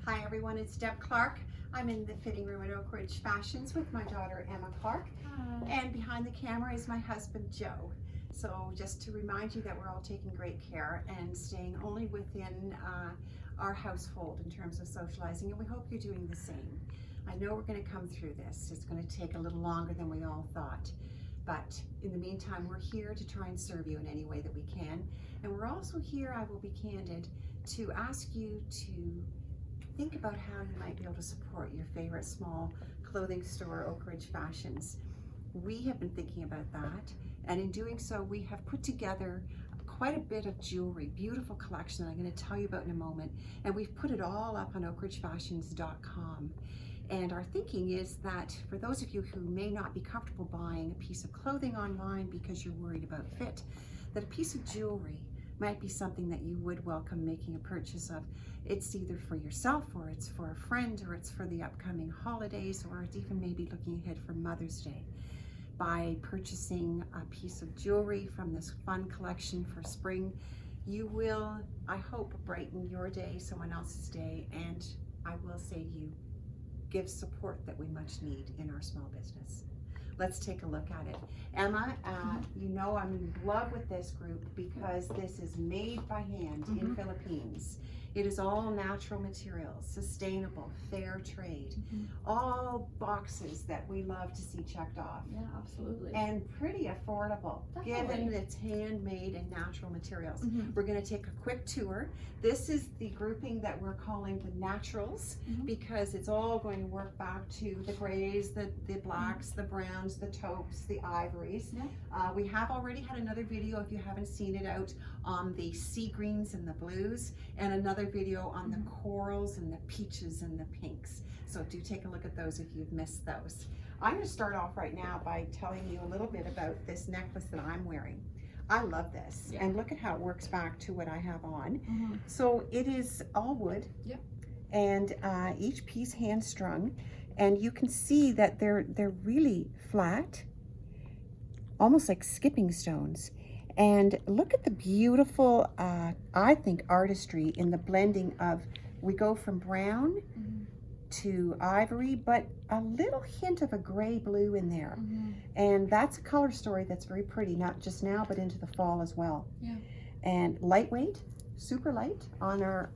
Hi everyone, it's Deb Clark. I'm in the fitting room at Oak Ridge Fashions with my daughter Emma Clark. Hi. And behind the camera is my husband Joe. So just to remind you that we're all taking great care and staying only within our household in terms of socializing, and we hope you're doing the same. I know we're going to come through this. It's going to take a little longer than we all thought. But in the meantime, we're here to try and serve you in any way that we can. And we're also here, I will be candid, to ask you to think about how you might be able to support your favorite small clothing store, Oak Ridge Fashions. We have been thinking about that, and in doing so, we have put together quite a bit of jewelry, beautiful collection that I'm going to tell you about in a moment, and we've put it all up on oakridgefashions.com. And our thinking is that for those of you who may not be comfortable buying a piece of clothing online because you're worried about fit, that a piece of jewelry might be something that you would welcome making a purchase of. It's either for yourself, or it's for a friend, or it's for the upcoming holidays, or it's even maybe looking ahead for Mother's Day. By purchasing a piece of jewelry from this fun collection for spring, you will, I hope, brighten your day, someone else's day, and I will say you give support that we much need in our small business. Let's take a look at it. Emma, you know I'm in love with this group because this is made by hand in Philippines. It is all natural materials, sustainable, fair trade, all boxes that we love to see checked off. Yeah, absolutely. And pretty affordable, given that it's handmade and natural materials. We're going to take a quick tour. This is the grouping that we're calling the naturals, because it's all going to work back to the grays, the blacks, the browns, the taupes, the ivories. We have already had another video, if you haven't seen it, out on the sea greens and the blues, and another video on the corals and the peaches and the pinks. So do take a look at those if you've missed those. I'm going to start off right now by telling you a little bit about this necklace that I'm wearing. I love this, and look at how it works back to what I have on. So it is all wood, and each piece hand strung, and you can see that they're really flat, almost like skipping stones. And look at the beautiful, I think, artistry in the blending of, we go from brown to ivory, but a little hint of a gray blue in there. And that's a color story that's very pretty, not just now, but into the fall as well. And lightweight, super light on our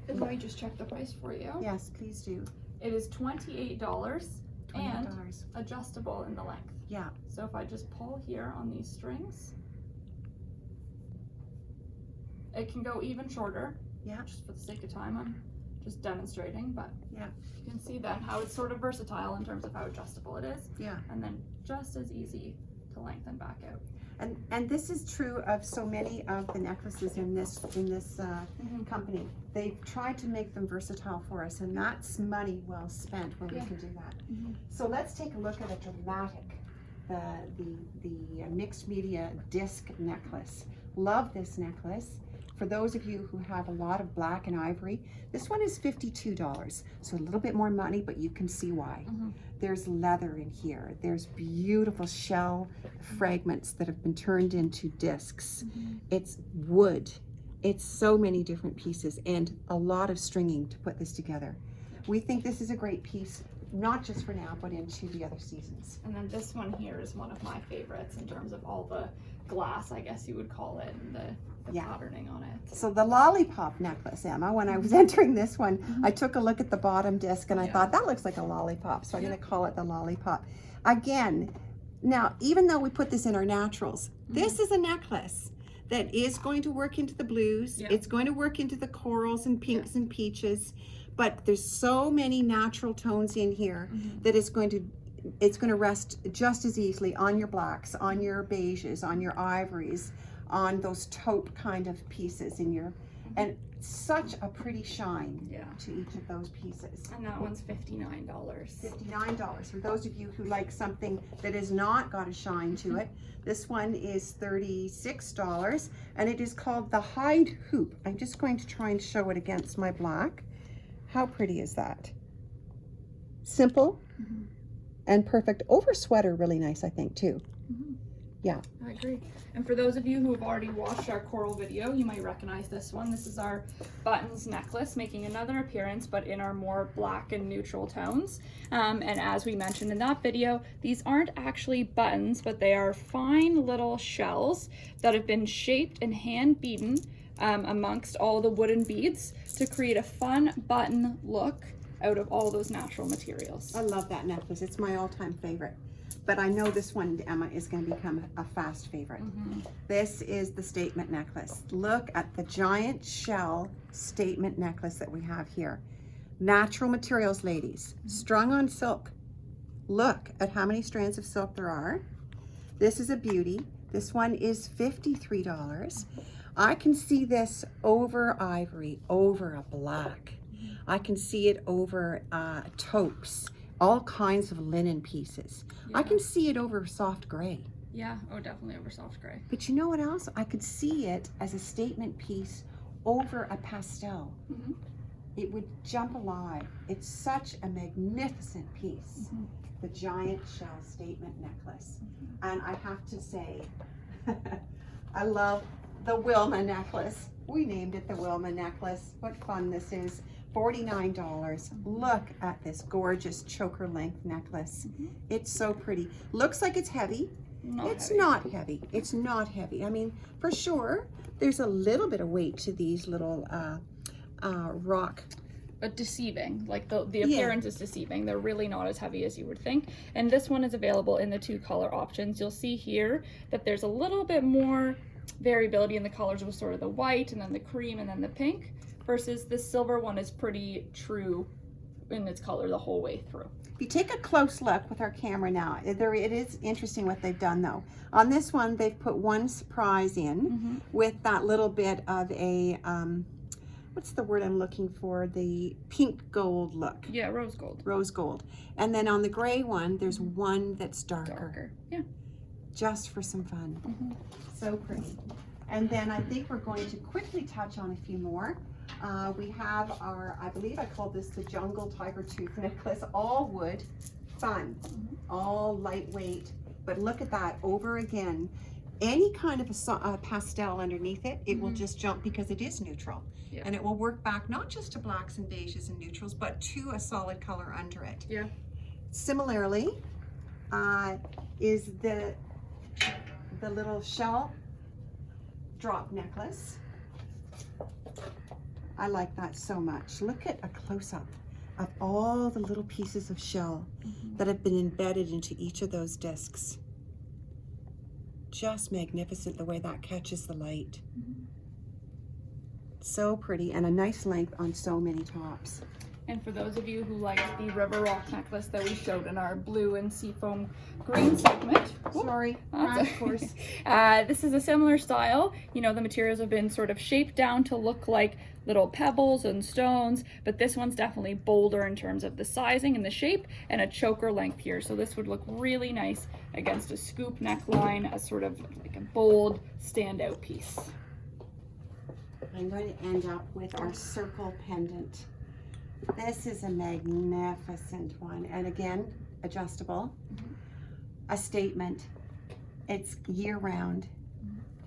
Let me just check the price for you. Yes, please do. It is $28 and $28. adjustable in the length. Yeah. So if I just pull here on these strings, it can go even shorter. Yeah. Just for the sake of time, I'm just demonstrating, but yeah, you can see then how it's sort of versatile in terms of how adjustable it is. Yeah. And then just as easy to lengthen back out. And this is true of so many of the necklaces in this company. They've tried to make them versatile for us, and that's money well spent when we can do that. So let's take a look at a dramatic, the mixed media disc necklace. Love this necklace. For those of you who have a lot of black and ivory, this one is $52. So a little bit more money, but you can see why. There's leather in here. There's beautiful shell fragments that have been turned into discs. It's wood. It's so many different pieces and a lot of stringing to put this together. We think this is a great piece, not just for now, but into the other seasons. And then this one here is one of my favorites in terms of all the glass, I guess you would call it, and the patterning on it. So the lollipop necklace, Emma, when I was entering this one, I took a look at the bottom disc and I thought that looks like a lollipop, so I'm going to call it the lollipop. Again, now even though we put this in our naturals, this is a necklace that is going to work into the blues. It's going to work into the corals and pinks and peaches, but there's so many natural tones in here that it's going to rest just as easily on your blacks, on your beiges, on your ivories, on those taupe kind of pieces in your, and such a pretty shine to each of those pieces. And that one's $59. $59 for those of you who like something that has not got a shine to it. This one is $36, and it is called the Hide Hoop. I'm just going to try and show it against my black. How pretty is that? Simple and perfect. Over sweater, really nice, I think, too. Yeah. I agree. And for those of you who have already watched our coral video, you might recognize this one. This is our buttons necklace making another appearance, but in our more black and neutral tones. And as we mentioned in that video, these aren't actually buttons, but they are fine little shells that have been shaped and hand beaten amongst all the wooden beads to create a fun button look out of all those natural materials. I love that necklace. It's my all-time favorite. But I know this one, Emma, is going to become a fast favorite. This is the statement necklace. Look at the giant shell statement necklace that we have here. Natural materials, ladies, strung on silk. Look at how many strands of silk there are. This is a beauty. This one is $53. I can see this over ivory, over a black. I can see it over taupes, all kinds of linen pieces. Yeah. I can see it over soft gray. Yeah, oh, definitely over soft gray. But you know what else? I could see it as a statement piece over a pastel. It would jump alive. It's such a magnificent piece. The giant shell statement necklace. And I have to say, I love the Wilma necklace. We named it the Wilma necklace. What fun this is. $49. Look at this gorgeous choker length necklace. It's so pretty. Looks like it's heavy. It's not heavy. It's not heavy. I mean, for sure, there's a little bit of weight to these little rock. But deceiving, like the appearance is deceiving. They're really not as heavy as you would think. And this one is available in the 2 color options. You'll see here that there's a little bit more variability in the colors with sort of the white and then the cream and then the pink, versus the silver one is pretty true in its color the whole way through. If you take a close look with our camera now, it is interesting what they've done though. On this one, they've put one surprise in with that little bit of a, what's the word I'm looking for? The pink gold look. Yeah, rose gold. Rose gold. And then on the gray one, there's one that's darker. Yeah. Just for some fun. So pretty. And then I think we're going to quickly touch on a few more. We have our, I believe I called this the Jungle Tiger Tooth necklace, all wood, fun, all lightweight, but look at that over again. Any kind of a pastel underneath it, it will just jump because it is neutral. Yeah. And it will work back not just to blacks and beiges and neutrals, but to a solid color under it. Yeah. Similarly, is the little shell drop necklace. I like that so much. Look at a close-up of all the little pieces of shell that have been embedded into each of those discs. Just magnificent the way that catches the light. So pretty, and a nice length on so many tops. And for those of you who like the river rock necklace that we showed in our blue and seafoam green segment. Sorry, of course. This is a similar style. You know, the materials have been sort of shaped down to look like little pebbles and stones, but this one's definitely bolder in terms of the sizing and the shape, and a choker length here. So this would look really nice against a scoop neckline, as sort of like a bold standout piece. I'm going to end up with our circle pendant. This is a magnificent one, and again, adjustable. A statement. It's year-round.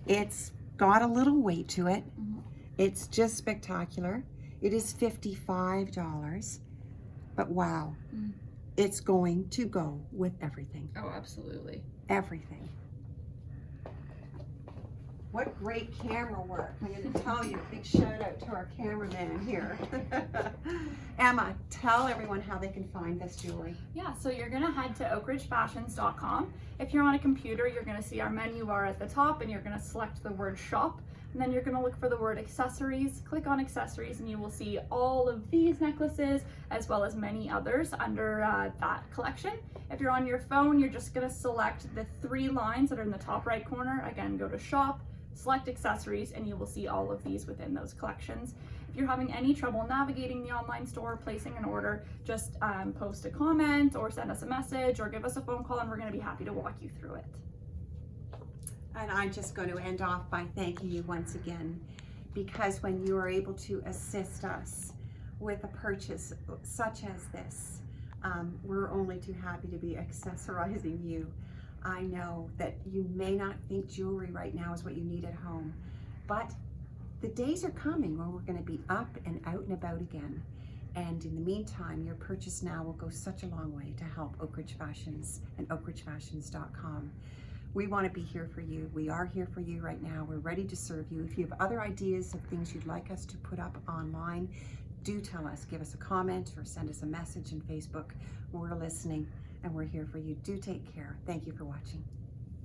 It's got a little weight to it. It's just spectacular. It is $55, but wow, it's going to go with everything. Oh, absolutely. Everything. What great camera work. I'm going to tell you, a big shout out to our cameraman here. Emma, tell everyone how they can find this jewelry. Yeah, so you're gonna head to oakridgefashions.com. If you're on a computer, you're gonna see our menu bar at the top, and you're gonna select the word shop, and then you're gonna look for the word accessories. Click on accessories, and you will see all of these necklaces, as well as many others under that collection. If you're on your phone, you're just gonna select the 3 lines that are in the top right corner. Again, go to shop, select accessories, and you will see all of these within those collections. If you're having any trouble navigating the online store, placing an order, just post a comment or send us a message or give us a phone call, and we're going to be happy to walk you through it. And I'm just going to end off by thanking you once again, because when you are able to assist us with a purchase such as this, we're only too happy to be accessorizing you. I know that you may not think jewelry right now is what you need at home, but the days are coming when we're going to be up and out and about again. And in the meantime, your purchase now will go such a long way to help Oak Ridge Fashions and oakridgefashions.com. We want to be here for you. We are here for you right now. We're ready to serve you. If you have other ideas of things you'd like us to put up online, do tell us. Give us a comment or send us a message on Facebook. We're listening and we're here for you. Do take care. Thank you for watching.